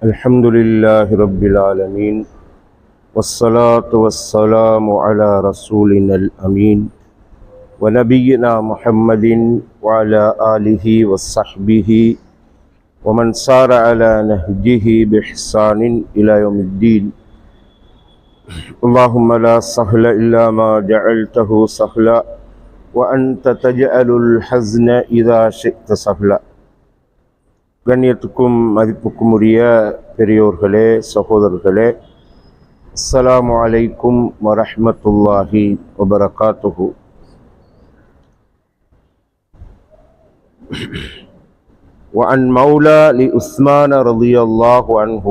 الحمد لله رب العالمين والصلاة والسلام على رسولنا الأمين ونبينا محمد وعلى آله وصحبه ومن سار على نهجه بإحسان إلى يوم الدين. اللهم لا سهل إلا ما جعلته سهلا وأنت تجعل الحزن إذا شئت سهلا. கண்ணியத்துக்கும் மதிப்புக்கும் உரிய பெரியோர்களே, சகோதரர்களே, அஸ்ஸலாமு அலைக்கும் வரஹ்மத்துல்லாஹி வபரகாத்துஹு. وعن مولى لعثمان رضي الله عنه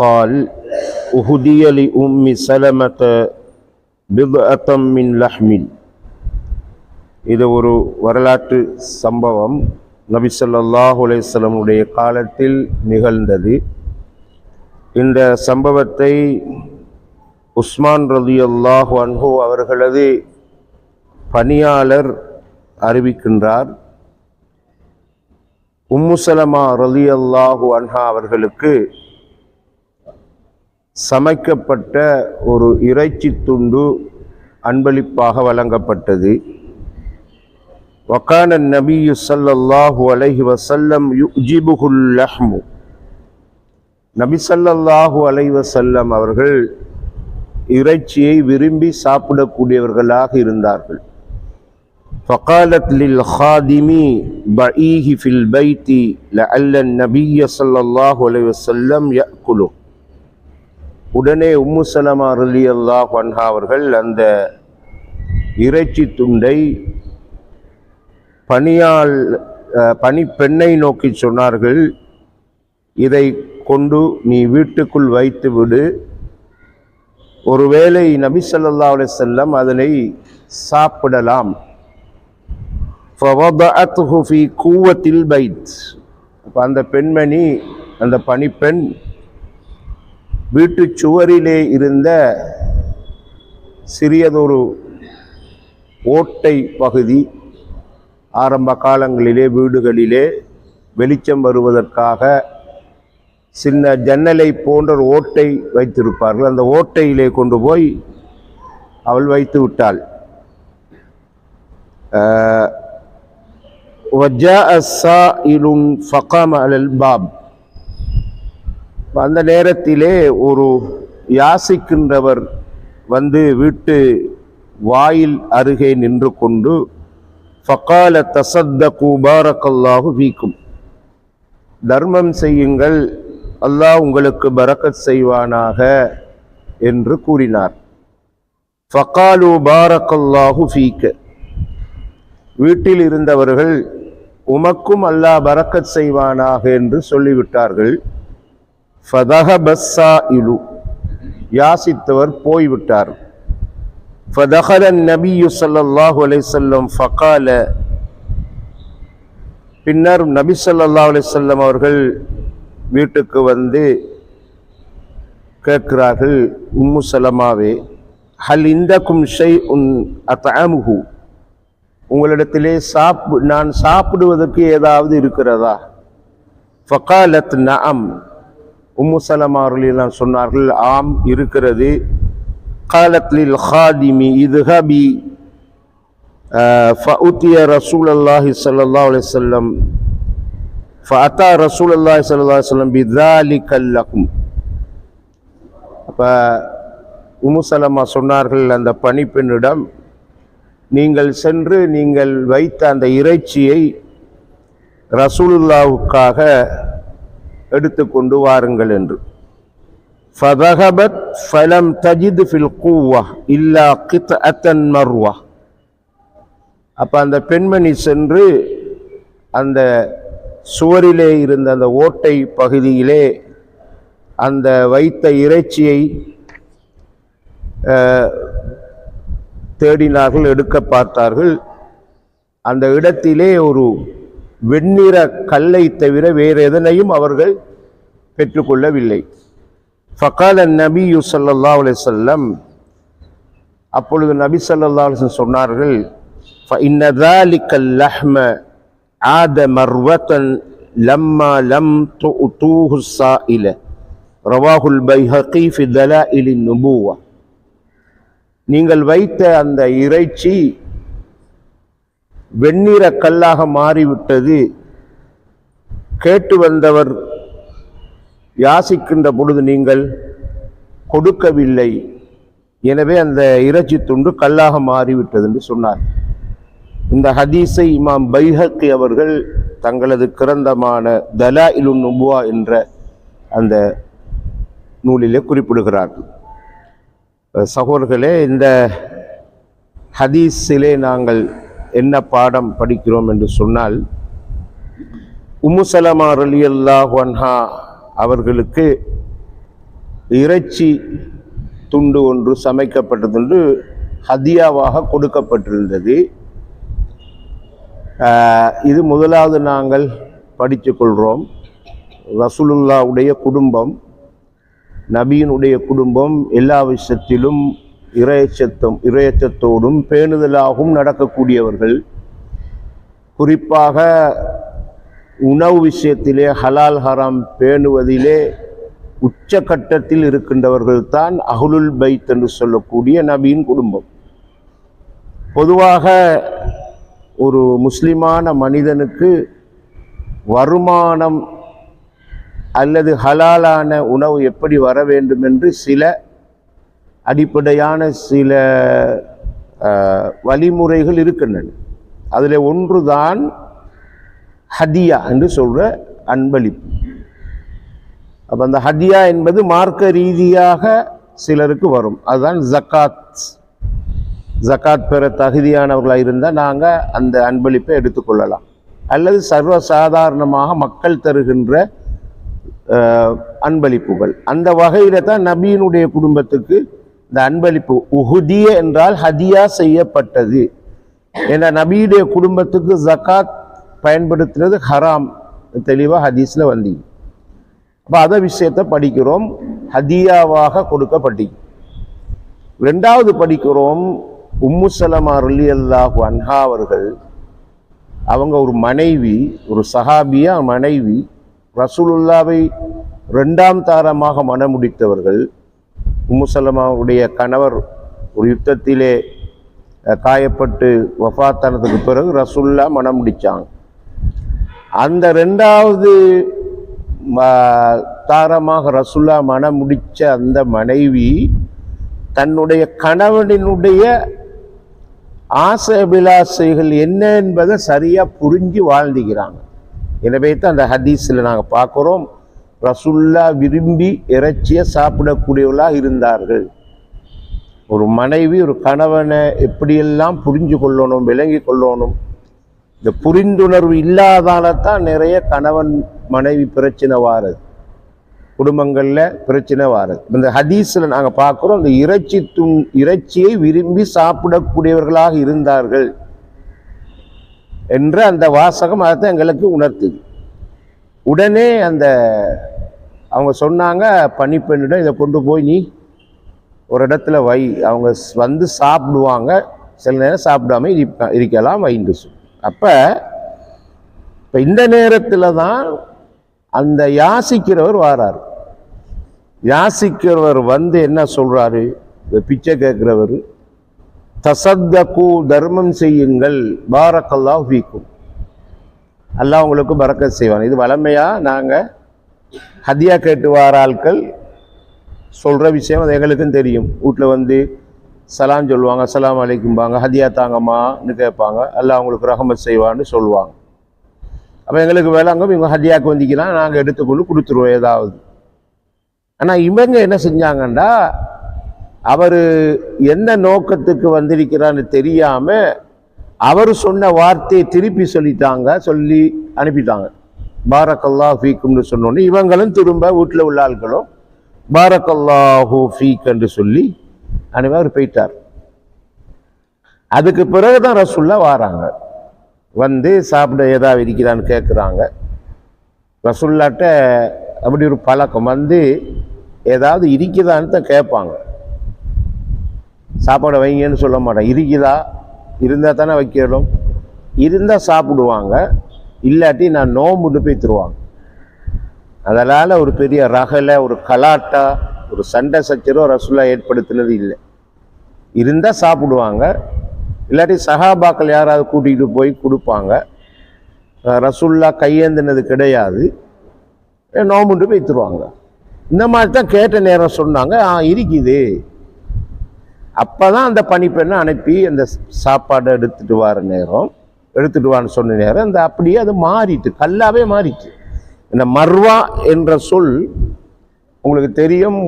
قال أهدي لأم سلمة بضعة من لحم. இது ஒரு வரலாற்று சம்பவம். நபி ஸல்லல்லாஹு அலைஹி வஸல்லம் உடைய காலத்தில் நிகழ்ந்தது. இந்த சம்பவத்தை உஸ்மான் ரலியல்லாஹு அன்ஹு அவர்களது பணியாளர் அறிவிக்கின்றார். உம்மு சலமா ரலியல்லாஹு அன்ஹா அவர்களுக்கு சமைக்கப்பட்ட ஒரு இறைச்சி துண்டு அன்பளிப்பாக வழங்கப்பட்டது. وكان النبي صلى الله عليه وسلم يعجبه اللحم. நபி ஸல்லல்லாஹு அலைஹி வஸல்லம் அவர்கள் இறைச்சியை விரும்பி சாப்பிடக்கூடியவர்களாக இருந்தார்கள். فقالت للخادم بعيه في البيت لعل النبي صلى الله عليه وسلم يأكله. உடனே உம்மு சலமா ரலியல்லாஹு அன்ஹா அவர்கள் அந்த இறைச்சி துண்டை பணிப்பெண்ணை நோக்கி சொன்னார்கள், இதை கொண்டு நீ வீட்டுக்குள் வைத்து விடு, ஒருவேளை நபி ஸல்லல்லாஹு அலைஹி வஸல்லம் அதனை சாப்பிடலாம். فوضعته في قوة البيت. அந்த பெண்மணி, அந்த பணிப்பெண் வீட்டு சுவரிலே இருந்த சிறியதொரு ஓட்டை பகுதி, ஆரம்ப காலங்களிலே வீடுகளிலே வெளிச்சம் வருவதற்காக சின்ன ஜன்னலை போன்ற ஒரு ஓட்டை வைத்திருப்பார்கள். அந்த ஓட்டையிலே கொண்டு போய் அவள் வைத்து விட்டாள். அந்த நேரத்திலே ஒரு யாசிக்கின்றவர் வந்து வீட்டு வாயில் அருகே நின்று கொண்டு ஃபகால தஸத்தகு பாரக்கல்லாஹு ஃபீக்கும், தர்மம் செய்யுங்கள், அல்லாஹ் உங்களுக்கு பரக்கத் செய்வானாக என்று கூறினார். ஃபகாலு பாரக்கல்லாஹு ஃபீக, வீட்டில் இருந்தவர்கள் உமக்கும் அல்லாஹ் பரக்கத் செய்வானாக என்று சொல்லிவிட்டார்கள். ஃபதஹப ஸாயிலு, யாசித்தவர் போய்விட்டார். فدخل النبي صلى الله عليه وسلم فقال, பின்னர் நபி ஸல்லல்லாஹு அலைஹி வஸல்லம் அவர்கள் வீட்டுக்கு வந்து கேட்கிறார்கள், உம்மு சலமாவே, ஹல் இந்தக்கும் ஷைஉன் அத்அமுஹு, உங்களிடத்திலே நான் சாப்பிடுவதற்கு ஏதாவது இருக்கிறதா? ஃபகாலத் நஅம், உம்மு சலமா அவர்கள் சொன்னார்கள், ஆம் இருக்கிறது. قالت للخادم اذهبي فأتي رسول الله صلى الله عليه وسلم فأتى رسول الله صلى الله عليه وسلم بذلك لكم. அப்ப உம்மு சலமா சொன்னார்கள் அந்த பணிப்பெண்ணிடம், நீங்கள் சென்று நீங்கள் வைத்த அந்த இறைச்சியை ரசூலுல்லாஹ்வுக்காக எடுத்துக்கொண்டு வாருங்கள் என்று. فذهبت فلم تجد في القوة إلا قطعة مروة. அப்ப அந்த பெண்மணி சென்று அந்த சுவரிலே இருந்த அந்த ஓட்டை பகுதியிலே அந்த வைத்த இறைச்சியை தேடினார்கள், எடுக்க பார்த்தார்கள். அந்த இடத்திலே ஒரு வெண்ணிற கல்லை தவிர வேறு எதனையும் அவர்கள் பெற்றுக்கொள்ளவில்லை. ஃபகால நபியு ஸல்லல்லாஹு அலைஹி வஸல்லம், அப்பொழுது நபி ஸல்லல்லாஹு அலைஹி வஸல்லம் சொன்னார்கள், ஃபஇன்ன ذلك اللحم عاد مرة லம்மா லம் துஊஹு ஸாயில ரவாஹுல் பைஹகி ஃபி தலாயிலின் நுபுவா. நீங்கள் வைத்த அந்த இறைச்சி வெண்ணிற கல்லாக மாறிவிட்டது, கேட்டு வந்தவர் யாசிக்கின்ற பொழுது நீங்கள் கொடுக்கவில்லை, எனவே அந்த இறைச்சி துண்டு கல்லாக மாறிவிட்டது என்று சொன்னார். இந்த ஹதீஸை இமாம் பைஹகி அவர்கள் தங்களது கிரந்தமான தலாயிலுன் நுபுவா என்ற அந்த நூலிலே குறிப்பிடுகிறார்கள். சகோதரர்களே, இந்த ஹதீஸிலே நாங்கள் என்ன பாடம் படிக்கிறோம் என்று சொன்னால், உம்மு சலமா ரலியல்லாஹு அன்ஹா அவர்களுக்கு இறைச்சி துண்டு ஒன்று சமைக்கப்பட்டதென்று ஹதியாவாக கொடுக்கப்பட்டிருந்தது. இது முதலாவது நாங்கள் படித்து கொள்கிறோம். ரசூலுல்லாஹ்வுடைய குடும்பம், நபியினுடைய குடும்பம் எல்லா விஷயத்திலும் இறையச்சத்தோடும் பேணுதலாகவும் நடக்கக்கூடியவர்கள். குறிப்பாக உணவு விஷயத்திலே ஹலால் ஹராம் பேணுவதிலே உச்சகட்டத்தில் இருக்கின்றவர்கள் தான் அஹ்லுல் பைத் என்று சொல்லக்கூடிய நபியின் குடும்பம். பொதுவாக ஒரு முஸ்லிமான மனிதனுக்கு வருமானம் அல்லது ஹலாலான உணவு எப்படி வர வேண்டும் என்று சில அடிப்படையான சில வழிமுறைகள் இருக்கின்றன. அதில் ஒன்றுதான் ஹதியா என்று சொல்கிற அன்பளிப்பு. அப்போ அந்த ஹதியா என்பது மார்க்க ரீதியாக சிலருக்கு வரும். அதுதான் ஜக்காத் பெற தகுதியானவர்களாக இருந்தால் நாங்கள் அந்த அன்பளிப்பை எடுத்துக்கொள்ளலாம். அல்லது சர்வசாதாரணமாக மக்கள் தருகின்ற அன்பளிப்புகள். அந்த வகையில் தான் நபியினுடைய குடும்பத்துக்கு இந்த அன்பளிப்பு உஹுதிய என்றால் ஹதியா செய்யப்பட்டது. ஏன்னா நபியுடைய குடும்பத்துக்கு ஜக்காத் பயன்படுத்துறது ஹராம், தெளிவாக ஹதீஸில் வந்தீங்க. அப்போ அதை விஷயத்தை படிக்கிறோம், ஹதியாவாக கொடுக்கப்பட்டீங்க. ரெண்டாவது படிக்கிறோம், உம்மு சலமா ரலியல்லாஹு அன்ஹா அவர்கள், அவங்க ஒரு மனைவி, ஒரு சஹாபியா மனைவி, ரசூலுல்லாவை இரண்டாம் தாரமாக மணமுடித்தவர்கள். உம்மு சலமாவுடைய கணவர் ஒரு யுத்தத்திலே காயப்பட்டு வஃபாத்தானதுக்கு பிறகு ரசூலுல்லா மணம் முடித்தாங்க. அந்த ரெண்டாவது தாரமாக ரசூலுல்லா மணம் முடித்த அந்த மனைவி தன்னுடைய கணவனினுடைய ஆசை அபிலாசைகள் என்ன என்பதை சரியாக புரிஞ்சு வாழ்ந்துக்கிறாங்க. எனவே தான் அந்த ஹதீஸில் நாங்கள் பார்க்குறோம், ரசூலுல்லா விரும்பி இறைச்சியை சாப்பிடக்கூடியவர்களாக இருந்தார்கள். ஒரு மனைவி ஒரு கணவனை எப்படியெல்லாம் புரிஞ்சு கொள்ளணும், விளங்கி கொள்ளணும். இந்த புரிந்துணர்வு இல்லாதால தான் நிறைய கணவன் மனைவி பிரச்சனை வாரது, குடும்பங்களில் பிரச்சனை வாரது. இந்த ஹதீஸில் நாங்கள் பார்க்குறோம், இந்த இறைச்சியை விரும்பி சாப்பிடக்கூடியவர்களாக இருந்தார்கள் என்ற அந்த வாசகம் அதை எங்களுக்கு உணர்த்துது. உடனே அவங்க சொன்னாங்க, பணிப்பெண்ணிடம் இதை கொண்டு போய் நீ ஒரு இடத்துல வை, அவங்க வந்து சாப்பிடுவாங்க, சில நேரம் சாப்பிடாம இருக்கலாம் வைன்னு சொல்லி. அப்போ இப்போ இந்த நேரத்தில் தான் அந்த யாசிக்கிறவர் வாராரு. யாசிக்கிறவர் வந்து என்ன சொல்றாரு, பிச்சை கேட்கிறவர், தசத்தகு தர்மம் செய்யுங்கள், பாரக்கல்லாஹு ஃபீக்கும், அல்லாஹ் உங்களுக்கு பரக்கத் செய்வான். இது வளமையா நாங்கள் ஹதியா கேட்டு வார ஆட்கள் சொல்கிற விஷயம், அது எங்களுக்கும் தெரியும். வீட்டில் வந்து சலாம் சொல்லுவாங்க, அஸ்ஸலாமு அலைக்கும்பாங்க, ஹதியா தாங்கம்மான்னு கேட்பாங்க, அல்லாஹ் அவங்களுக்கு ரஹமத் செய்வான்னு சொல்லுவாங்க. அப்போ எங்களுக்கு வேளாங்க இவங்க ஹதியாவுக்கு வந்திக்கலாம், நாங்கள் எடுத்துக்கொண்டு கொடுத்துருவோம் ஏதாவது. ஆனால் இவங்க என்ன செஞ்சாங்கன்னா, அவர் என்ன நோக்கத்துக்கு வந்திருக்கிறான்னு தெரியாமல் அவர் சொன்ன வார்த்தையை திருப்பி சொல்லி அனுப்பிட்டாங்க. பாரக்கல்லாஹு ஃபீக்கும்னு சொன்னோன்னே இவங்களும் திரும்ப வீட்டில் உள்ள ஆட்களும் பாரக்கல்லாஹு ஃபீக் என்று சொல்லி அவர் போயிட்டார். அதுக்கு பிறகுதான் ரசூலுல்லாஹ் வாராங்க, வந்து சாப்பிட ஏதாவது இருக்கிறான்னு கேட்குறாங்க. ரசூலுல்லாஹ்ட்ட அப்படி ஒரு பழக்கம், வந்து ஏதாவது இருக்குதான்னு தான் கேட்பாங்க. சாப்பாடை வைங்கன்னு சொல்ல மாட்டாங்க, இருக்குதா, இருந்தால் தானே வைக்கணும், இருந்தால் சாப்பிடுவாங்க. இல்லாட்டி நான் நோம்புட்டு போய் தருவாங்க. அதனால் ஒரு பெரிய ரகலை, ஒரு கலாட்டா, ஒரு சண்டை சச்சரவு ரசூலுல்லாஹ் ஏற்படுத்தினது இல்லை. இருந்தால் சாப்பிடுவாங்க, இல்லாட்டி சஹாபாக்கள் யாராவது கூட்டிகிட்டு போய் கொடுப்பாங்க. ரசூலுல்லாஹ் கையேந்தினது கிடையாது, நோம்புட்டு போய் தருவாங்க. இந்த மாதிரி தான் கேட்ட நேரம் சொன்னாங்க, இருக்குது. அப்போ தான் அந்த பணிப்பெண்ணை அனுப்பி அந்த சாப்பாடை எடுத்துகிட்டு வர நேரம், எடுத்துகிட்டு வான்னு சொன்ன நேரம் அந்த அப்படியே அது மாறிட்டு, கல்லாவே மாறிட்டு. இந்த மர்வா என்ற சொல் உங்களுக்கு தெரியும்,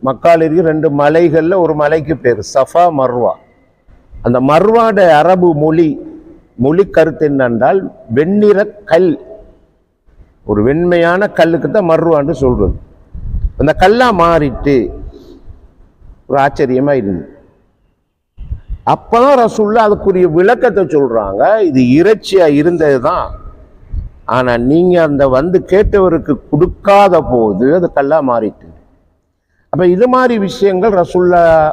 மக்காலிற்கு 2 மலைகளில் ஒரு மலைக்கு பேர் சஃபா மர்வா. அந்த மர்வாட அரபு மொழி கருத்து என்னென்றால் வெண்ணிற கல், ஒரு வெண்மையான கல்லுக்கு தான் மர்வான்னு சொல்றது. அந்த கல்லா மாறிட்டு ஒரு ஆச்சரியமா இருந்தது. அப்பதான் ரசூலுல்லாஹ் அதுக்குரிய விளக்கத்தை சொல்றாங்க, இது இறைச்சியா இருந்தது தான், ஆனா நீங்க அந்த வந்து கேட்டவருக்கு கொடுக்காத போது அது கல்லா மாறிட்டு. அப்ப இது மாதிரி விஷயங்கள் ரசூலுல்லாஹ்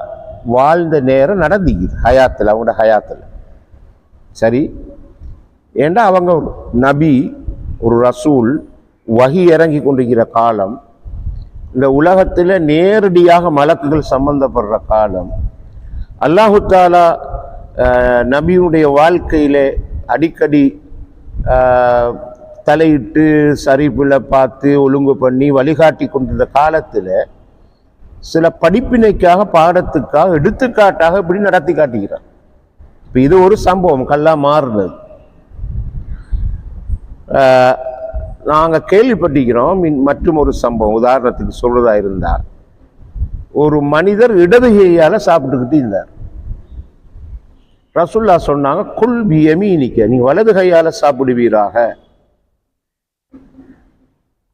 வாழ்ந்த நேரம் நடந்துக்குது ஹயாத்தில், அவங்களோட ஹயாத்தில். சரி, ஏண்டா அவங்க ஒரு நபி, ஒரு ரசூல், வஹி இறங்கி கொண்டிருக்கிற காலம், இந்த உலகத்தில் நேரடியாக மலக்குகள் சம்பந்தப்படுற காலம். அல்லாஹு தாலா நபியுடைய வாழ்க்கையில அடிக்கடி தலையிட்டு சரிப்புல பார்த்து ஒழுங்கு பண்ணி வழிகாட்டி கொண்டிருந்த காலத்தில் சில படிப்பினைக்காக, பாடத்துக்காக, எடுத்துக்காட்டாக இப்படி நடத்தி காட்டுகிறார். இப்போ இது ஒரு சம்பவம், கல்லா மாறுனது. நாங்கள் கேள்விப்பட்டிருக்கிறோம் மற்றும் ஒரு சம்பவம், உதாரணத்துக்கு சொல்றதா இருந்தால், ஒரு மனிதர் இடது கையால சாப்பிட்டுக்கிட்டு இருந்தார். ரசூலுல்லாஹ் சொன்னாங்க, குல் பியமீனிக்க, நீங்க வலது கையால சாப்பிடுவீராக.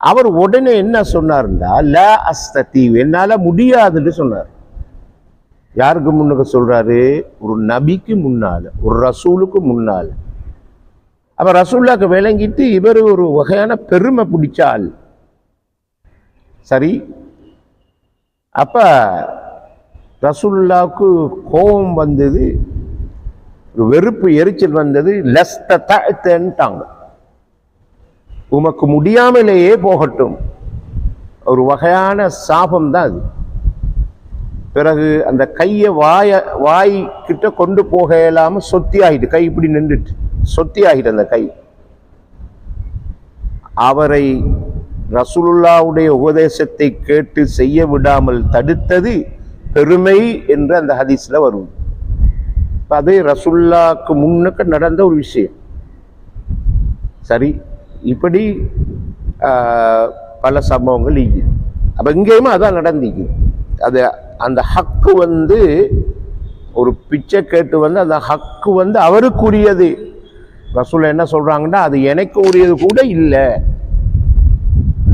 அவர் உடனே என்ன சொன்னார்னா, லா அஸ்ததீவ், என்னால முடியாதுன்னு சொன்னார். யாருக்கு முன்னுக்கு சொல்றாரு? ஒரு நபிக்கு முன்னால, ஒரு ரசூலுக்கு முன்னால. அப்ப ரசூலுல்லாஹ்க்கு விளங்கிட்டு இவர் ஒரு வகையான பெருமை பிடிச்ச ஆள். சரி, அப்ப ரசூலுல்லாஹ்க்கு கோபம் வந்தது, ஒரு வெறுப்பு, எரிச்சல் வந்தது. லஸ்ததஅன்டாங்க, உமக்கு முடியாமலேயே போகட்டும். ஒரு வகையான சாபம் தான் அது. பிறகு அந்த கையை வாய் கிட்ட கொண்டு போக இயலாம சொத்தி ஆகிட்டு, கை இப்படி நின்றுட்டு சொத்தி ஆகிட்டு அந்த கை. அவரை ரசூலுல்லாஹ்வுடைய உபதேசத்தை கேட்டு செய்ய விடாமல் தடுத்தது பெருமை என்று அந்த ஹதீஸ்ல வரும். அது ரசூலுல்லாஹ்க்கு முன்னுக்கு நடந்த ஒரு விஷயம். சரி, இப்படி பல சம்பவங்கள் இருக்குது. அப்ப இங்கேயுமே அதான் நடந்திருக்கு. அது அந்த ஹக்கு வந்து ஒரு பிச்சை கேட்டு வந்து அந்த ஹக்கு வந்து அவருக்குரியது. ரசூல் என்ன சொல்றாங்கன்னா, அது எனக்கு உரியது கூட இல்லை,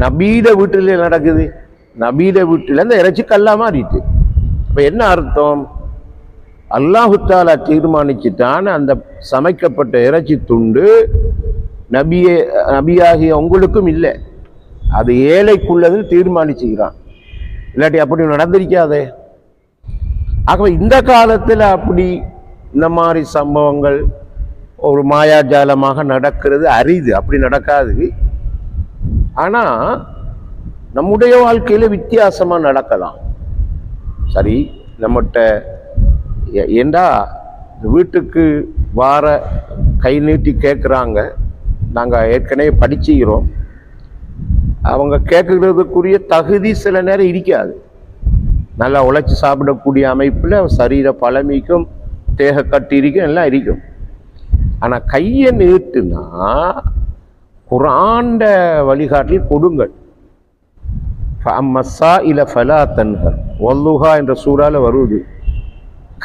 நபீட வீட்டில நடக்குது, நபீட வீட்டில இந்த இறைச்சி கல்லா மாறிட்டு. இப்ப என்ன அர்த்தம்? அல்லாஹு தஆலா தீர்மானிச்சுட்டான், அந்த சமைக்கப்பட்ட இறைச்சி துண்டு நபியாகிய உங்களுக்கும் இல்லை, அது ஏழைக்குள்ளது தீர்மானிச்சுக்கிறான். இல்லாட்டி அப்படி நடந்திருக்காதே. ஆகவே இந்த காலத்தில் அப்படி இந்த மாதிரி சம்பவங்கள் ஒரு மாயாஜாலமாக நடக்கிறது அரிது, அப்படி நடக்காது. ஆனா நம்முடைய வாழ்க்கையில வித்தியாசமா நடக்கலாம். சரி, நம்மகிட்ட ஏண்டா வீட்டுக்கு வார கை நீட்டி கேட்குறாங்க, நாங்கள் ஏற்கனவே படிச்சுக்கிறோம், அவங்க கேட்கறதுக்குரிய தகுதி சில நேரம் இருக்காது. நல்லா உழைச்சி சாப்பிடக்கூடிய அமைப்பில் சரீர பழமைக்கும் தேக கட்டி இருக்கும், எல்லாம் இருக்கும். ஆனால் கையை நீட்டுனா குர்ஆன்ட வழிகாட்டில் கொடுங்கள். ஃபஅம்மஸ்ஸா இல ஃபலா தன்ஹர், வல்லுஹா என்ற சூறால வருது,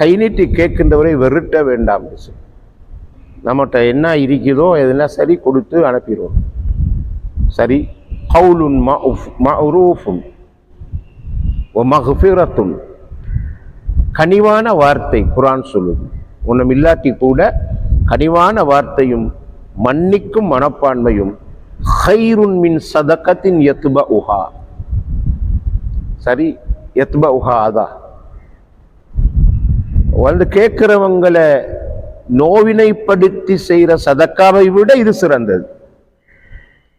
கை நீட்டி கேட்கின்றவரை வெறுட்ட வேண்டாம். நம்மகிட்ட என்ன இருக்குதோ எதெல்லாம் சரி கொடுத்து அனுப்பிடுவோம். சரி, கவுலுன் மஅரூஃபுன் வ மக்ஃபிரத்துன், கனிவான வார்த்தை குர்ஆன் சொல்லுது. ஒன்றும் இல்லாட்டி கூட கனிவான வார்த்தையும் மன்னிக்கும் மனப்பான்மையும் ஹைருன் மின் சதகத்தின் யத்பஉஹா. சரி, யத்பஉஹா அதா வந்து கேட்கிறவங்களை நோவினைப்படுத்தி செய்கிற சதக்காவை விட இது சிறந்தது.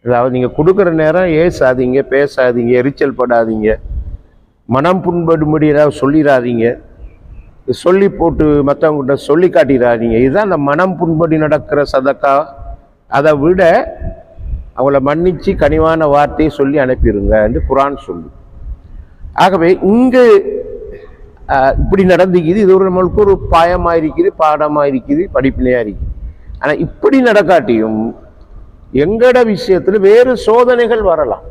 அதாவது நீங்கள் கொடுக்குற நேரம் ஏசாதீங்க, பேசாதீங்க, எரிச்சல் படாதீங்க, மனம் புண்படும்படி ஏதாவது சொல்லிடாதீங்க, சொல்லி போட்டு மற்றவங்ககிட்ட சொல்லி காட்டிடாதீங்க. இதுதான் அந்த மனம் புண்படி நடக்கிற சதக்கா. அதை விட அவங்கள மன்னிச்சு கனிவான வார்த்தையை சொல்லி அனுப்பிடுங்க என்று குரான் சொல்லு. ஆகவே இங்கு இப்படி நடந்துக்குது. இது ஒரு நம்மளுக்கு ஒரு பாயமாக இருக்குது, பாடமாக இருக்குது, படிப்பினையாக இருக்குது. ஆனால் இப்படி நடக்காட்டியும் எங்கட விஷயத்தில் வேறு சோதனைகள் வரலாம்.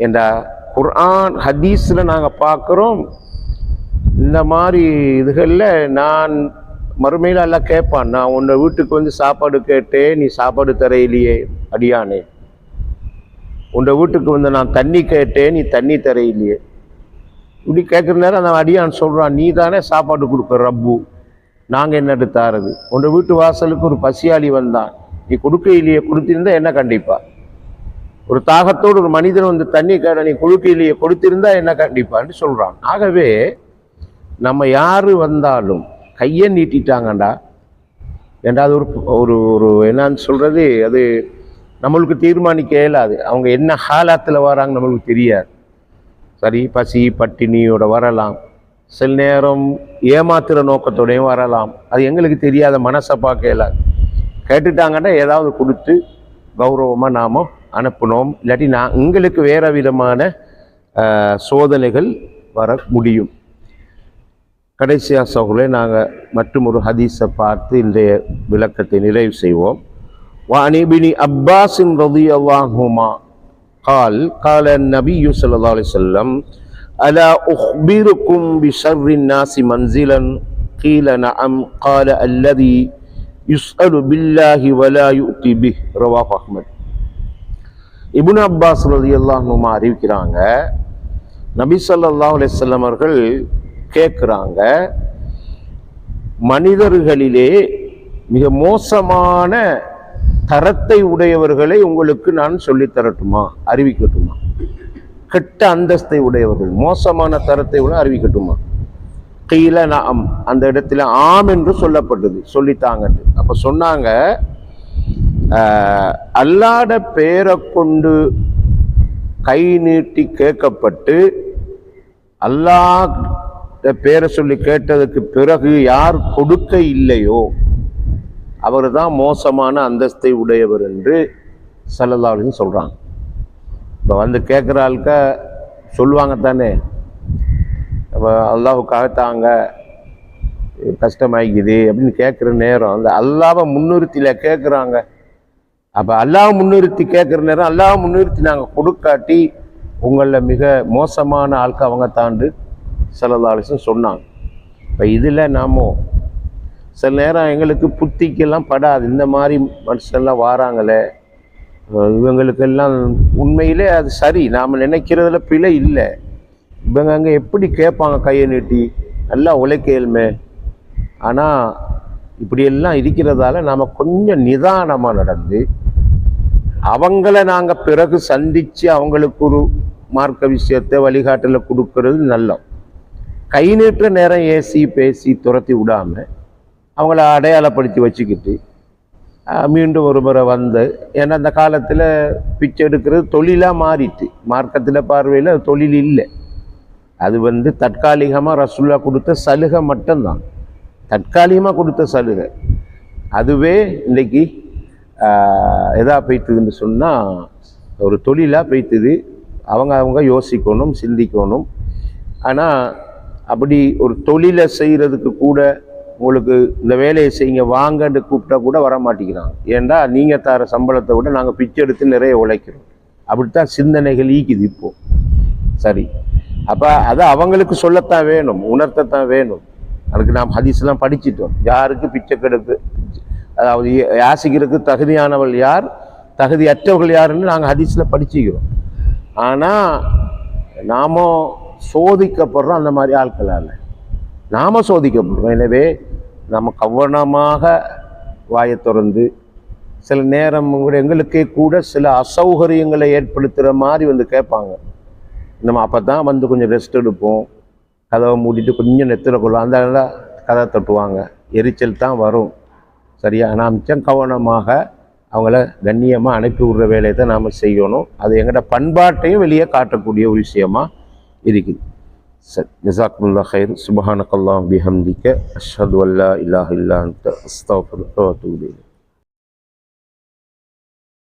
என்ற குர்ஆன் ஹதீஸில் நாங்கள் பார்க்குறோம். இந்த மாதிரி இதுகளில் நான் மறுமையில் எல்லாம் கேட்பான், நான் உன்னை வீட்டுக்கு வந்து சாப்பாடு கேட்டேன், நீ சாப்பாடு தரையிலேயே அடியானே. உன்னை வீட்டுக்கு வந்து நான் தண்ணி கேட்டேன், நீ தண்ணி தரையிலேயே. இப்படி கேட்குற நேரம் அந்த அடியான் சொல்கிறான், நீ தானே சாப்பாடு கொடுக்குற ரப்பு, நாங்கள் என்ன எடுத்தாரது? உன்னை வீட்டு வாசலுக்கு ஒரு பசியாளி வந்தான், நீ கொடுக்கையிலேயே கொடுத்திருந்தா என்ன கண்டிப்பா? ஒரு தாகத்தோடு ஒரு மனிதன் வந்து தண்ணி கேட்ட, நீ கொடுக்கையிலேயே கொடுத்திருந்தா என்ன கண்டிப்பான்னு சொல்கிறான். ஆகவே நம்ம யார் வந்தாலும் கையை நீட்டிட்டாங்கண்டா ஏண்டா அது ஒரு ஒரு என்னன்னு சொல்கிறது, அது நம்மளுக்கு தீர்மானிக்க இயலாது. அவங்க என்ன ஹாலாத்தில் வராங்க நம்மளுக்கு தெரியாது. சரி, பசி பட்டினியோட வரலாம், சில நேரம் ஏமாத்துகிற நோக்கத்தோடையும் வரலாம். அது எங்களுக்கு தெரியாத, மனசை பார்க்க இயலாது. கேட்டுட்டாங்கன்னா ஏதாவது கொடுத்து கௌரவமாக நாம் அனுப்பினோம். இல்லாட்டி எங்களுக்கு வேறு விதமான சோதனைகள் வர முடியும். கடைசியாக சகோதரர்களே, நாங்கள் மற்றும் ஒரு ஹதீஸை பார்த்து இன்றைய விளக்கத்தை நிறைவு செய்வோம். வஅன் இப்னி அப்பாஸ் ரலியல்லாஹு அன்ஹுமா قال قال النبي صلى الله عليه وسلم ألا أخبركم بشر الناس منزلا قيل نعم قال الذي يسأل بالله ولا يؤتي به رواه أحمد. இப்னு அப்பாஸ் ரலியல்லாஹு அன்ஹுமா அறிவிக்கிறாங்க, நபி ஸல்லல்லாஹு அலைஹி வஸல்லம் அவர்கள் கேட்குறாங்க, மனிதர்களிலே மிக மோசமான தரத்தை உடையவர்களை உங்களுக்கு நான் சொல்லி தரட்டுமா, அறிவிக்கட்டுமா? கெட்ட அந்தஸ்தை உடையவர்கள், மோசமான தரத்தை உள்ள அறிவிக்கட்டுமா? கீழ நாம், அந்த இடத்துல ஆம் என்று சொல்லப்பட்டது, சொல்லித்தாங்கட்டு. அப்ப சொன்னாங்க, அல்லாஹ்ட பேரை கொண்டு கை நீட்டி கேட்கப்பட்டு அல்லாஹ் பேரை சொல்லி கேட்டதுக்கு பிறகு யார் கொடுக்க இல்லையோ அவர் தான் மோசமான அந்தஸ்தை உடையவர் என்று ஸல்லல்லாஹு அலைஹி வஸல்லம் சொல்கிறாங்க. இப்போ வந்து கேட்குற ஆளுக்க சொல்லுவாங்க தானே, அப்போ அல்லாஹுக்காக தாங்க கஷ்டமாகிக்குது அப்படின்னு கேட்குற நேரம் அந்த அல்லாஹ்வை முன்னிறுத்தியில் கேட்குறாங்க. அப்போ அல்லாஹ் முன்னிறுத்தி கேட்குற நேரம் அல்லாஹ் முன்னிறுத்தி நாங்கள் கொடுக்காட்டி உங்களில் மிக மோசமான ஆளுக்கு அவங்க தாண்டு ஸல்லல்லாஹு அலைஹி வஸல்லம் சொன்னாங்க. இப்போ இதில் நாம சில நேரம் எங்களுக்கு புத்திக்கெல்லாம் படாது, இந்த மாதிரி மனுஷன்லாம் வாராங்களே, இவங்களுக்கெல்லாம் உண்மையிலே அது சரி, நாம் நினைக்கிறதுல பிழை இல்லை. இவங்க அங்கே எப்படி கேட்பாங்க கையை நீட்டி, நல்லா உழைக்கலுமே. ஆனால் இப்படியெல்லாம் இருக்கிறதால நாம் கொஞ்சம் நிதானமாக நடந்து அவங்கள நாங்கள் பிறகு சந்தித்து அவங்களுக்கு ஒரு மார்க்க விஷயத்தை வழிகாட்டலில் கொடுக்கறது நல்ல. கை நீட்டுற நேரம் ஏசி பேசி துரத்தி விடாமல் அவங்கள அடையாளப்படுத்தி வச்சுக்கிட்டு மீண்டும் ஒரு முறை வந்து, ஏன்னா அந்த காலத்தில் பிச்சை எடுக்கிறது தொழிலாக மாறிட்டு, மார்க்கத்தில் பார்வையில் தொழில் இல்லை. அது வந்து தற்காலிகமாக ரசூலுல்லாஹ் கொடுத்த சலுகை மட்டும்தான், தற்காலிகமாக கொடுத்த சலுகை. அதுவே இன்றைக்கி எதா போய்த்துதுன்னு சொன்னால் ஒரு தொழிலாக போய்த்துது. அவங்க யோசிக்கணும், சிந்திக்கணும். ஆனால் அப்படி ஒரு தொழிலை செய்கிறதுக்கு கூட உங்களுக்கு இந்த வேலையை செய்யுங்க வாங்கன்னு கூப்பிட்டா கூட வர மாட்டேங்கிறாங்க. ஏன்டா நீங்கள் தர சம்பளத்தை விட நாங்கள் பிச்சை எடுத்து நிறைய உழைக்கிறோம். அப்படித்தான் சிந்தனைகள் ஈக்குது இப்போது. சரி, அப்போ அதை அவங்களுக்கு சொல்லத்தான் வேணும், உணர்த்தத்தான் வேணும். அதுக்கு நாம் ஹதீஸ்லாம் படிச்சிட்டோம். யாருக்கு பிச்சை கெடுக்கு, அதாவது யாசிக்கிறதுக்கு தகுதியானவள் யார், தகுதியற்றவர்கள் யாருன்னு நாங்கள் ஹதீஸில் படிச்சுக்கிறோம். ஆனால் நாம் சோதிக்கப்படுறோம் அந்த மாதிரி ஆட்களால், நாம் சோதிக்கப்படுறோம். எனவே நம்ம கவனமாக வாயை திறந்து, சில நேரம் கூட எங்களுக்கே கூட சில அசௌகரியங்களை ஏற்படுத்துகிற மாதிரி வந்து கேட்பாங்க. நம்ம அப்போ தான் வந்து கொஞ்சம் ரெஸ்ட் எடுப்போம், கதவை மூடிட்டு கொஞ்சம் நெத்திர கொள்ளும், அந்த கதை தட்டுவாங்க, எரிச்சல் தான் வரும். சரியா? நாம் மிச்சம் கவனமாக அவங்கள கண்ணியமாக அனுப்பி விடுற வேலையை தான் நாம் செய்யணும். அது எங்களோட பண்பாட்டையும் வெளியே காட்டக்கூடிய ஒரு விஷயமா இருக்குது. சரி, ஜஸாக்குமுல்லாஹ் கைர். சுப்ஹானக்கல்லாஹு பிஹம்திக அஷ்ஹது அல்லா இலாஹ இல்லா அன்த அஸ்தக்ஃபிருக வ அத்தூபு இலைக்.